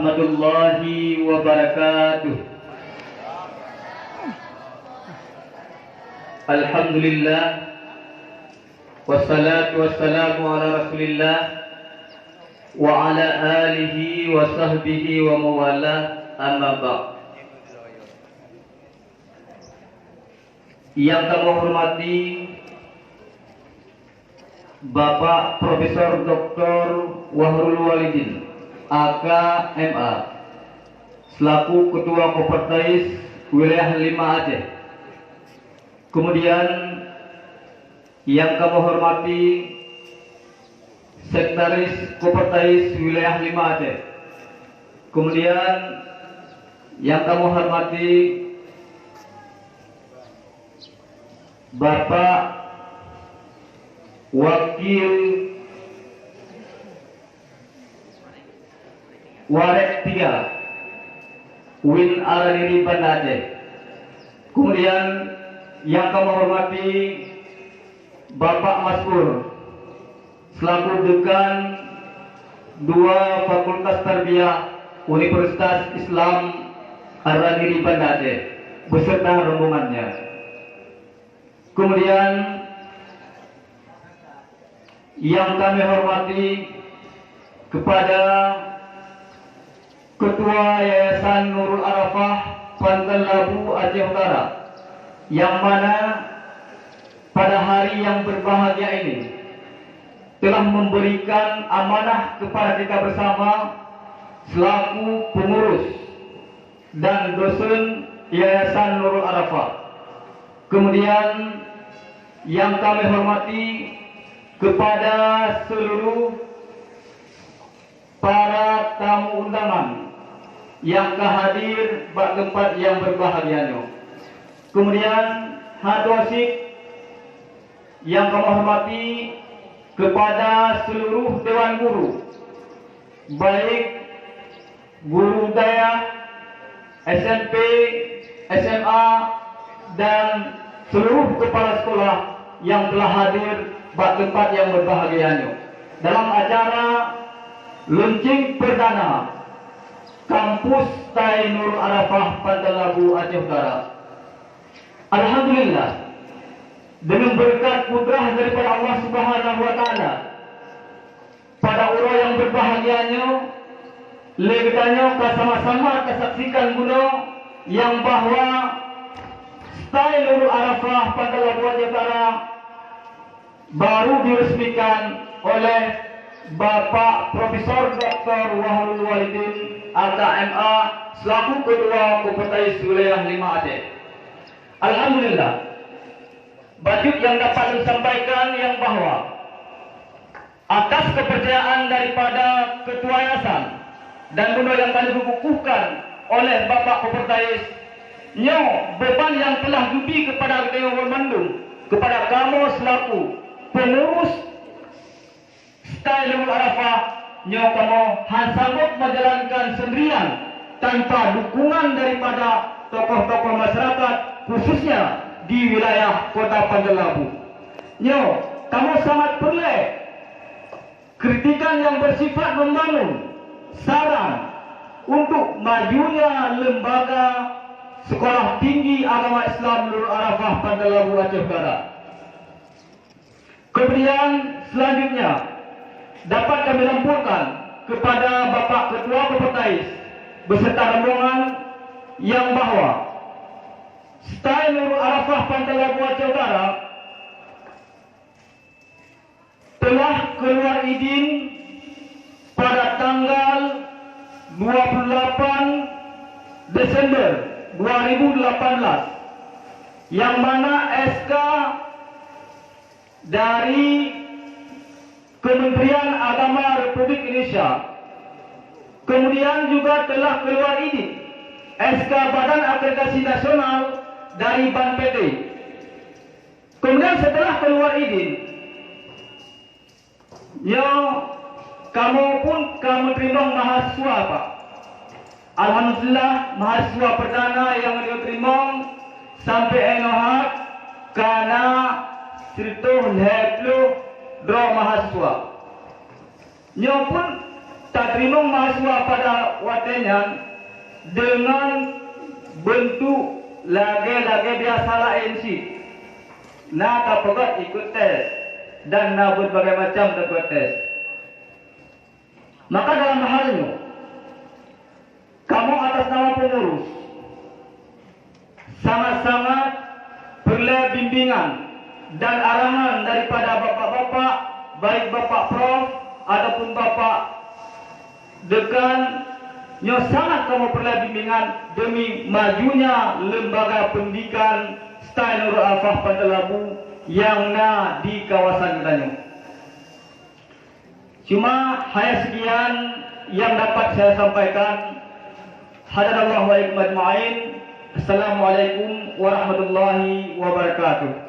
warahmatullahi wabarakatuh. Alhamdulillah, wassalatu wassalamu ala rasulillah wa ala alihi wa sahbihi wa mawala, amma ba'd. Yang kami hormati Bapak Profesor Dr. Wahrul Walidin AK.MA selaku Ketua Kopertais Wilayah 5 Aceh. Kemudian yang kami hormati Sekretaris Kopertais Wilayah 5 Aceh. Kemudian yang kami hormati Bapak Wakil Warek 3 Win Alaniri Banda Aceh. Kemudian yang kami hormati Bapak Maskur selaku Dekan 2 Fakultas Tarbiyah Universitas Islam Alaniri Banda Aceh beserta rombongannya. Kemudian yang kami hormati kepada Ketua Yayasan Nurul Arafah Pantai Labu Aceh Utara, yang mana pada hari yang berbahagia ini telah memberikan amanah kepada kita bersama selaku pengurus dan dosen Yayasan Nurul Arafah. Kemudian yang kami hormati kepada seluruh para tamu undangan yang hadir pada tempat yang berbahagia. Kemudian hadosik yang kami hormati kepada seluruh dewan guru, baik guru daya, SMP, SMA, dan seluruh kepala sekolah yang telah hadir pada tempat yang berbahagia dalam acara launching perdana kampus Tai Nurul Arafah Pantai Labu Aceh Utara. Alhamdulillah, dengan berkat putrah daripada Allah Subhanahu wa Ta'ala, pada orang yang berbahagianya leganya sama-sama kesaksikan guna yang bahwa Tai Nurul Arafah Pantai Labu Aceh Utara baru diresmikan oleh Bapak Profesor Dr. Wahrul Walidin AK.MA selaku Ketua Kopertais Wilayah 5 Aceh. Alhamdulillah, bajut yang dapat disampaikan yang bahwa atas kepercayaan daripada Ketua Yayasan dan benda yang telah dikukuhkan oleh Bapak Kopertais, beban yang telah diberi kepada kita Bandung, kepada kamu selaku pengurus Tai Nurul Arafah, kamu sanggup menjalankan sendirian tanpa dukungan daripada tokoh-tokoh masyarakat, khususnya di wilayah Kota Pantai Labu. Kamu sangat perlu kritikan yang bersifat membangun, saran untuk majunya lembaga Sekolah Tinggi Agama Islam Nurul Arafah Pantai Labu Aceh Utara. Kemudian selanjutnya dapat kami lampurkan kepada Bapak Ketua Kopertais beserta rombongan yang bahwa Tai Nurul Arafah Pantai Labu Aceh Utara telah keluar izin pada tanggal 28 Desember 2018, yang mana SK dari Kementerian Agama Republik Indonesia, kemudian juga telah keluar izin SK Badan Akreditasi Nasional dari BANPT. Kemudian setelah keluar izin, kamu pun kamu terima mahasiswa, Pak. Alhamdulillah, mahasiswa perdana yang diterima sampai enohak karena cerita heplo draw mahasiswa. Pun tak terima mahasiswa pada watenya dengan bentuk lage-lage biasa ANC. Nak kapagat ikut tes dan nak berbagai macam dapat tes. Maka dalam halnya, kamu atas nama pengurus sangat-sangat perlu bimbingan dan arahan daripada bapak-bapak, baik bapak prof ataupun bapak dekan, yang sangat kamu perlu bimbingan demi majunya lembaga pendidikan style Nurul Alfah Pantalabu yang ada di kawasan kita ni. Cuma hanya sekian yang dapat saya sampaikan. Hadanallahu wa iyyakum ajma'in. Assalamualaikum warahmatullahi wabarakatuh.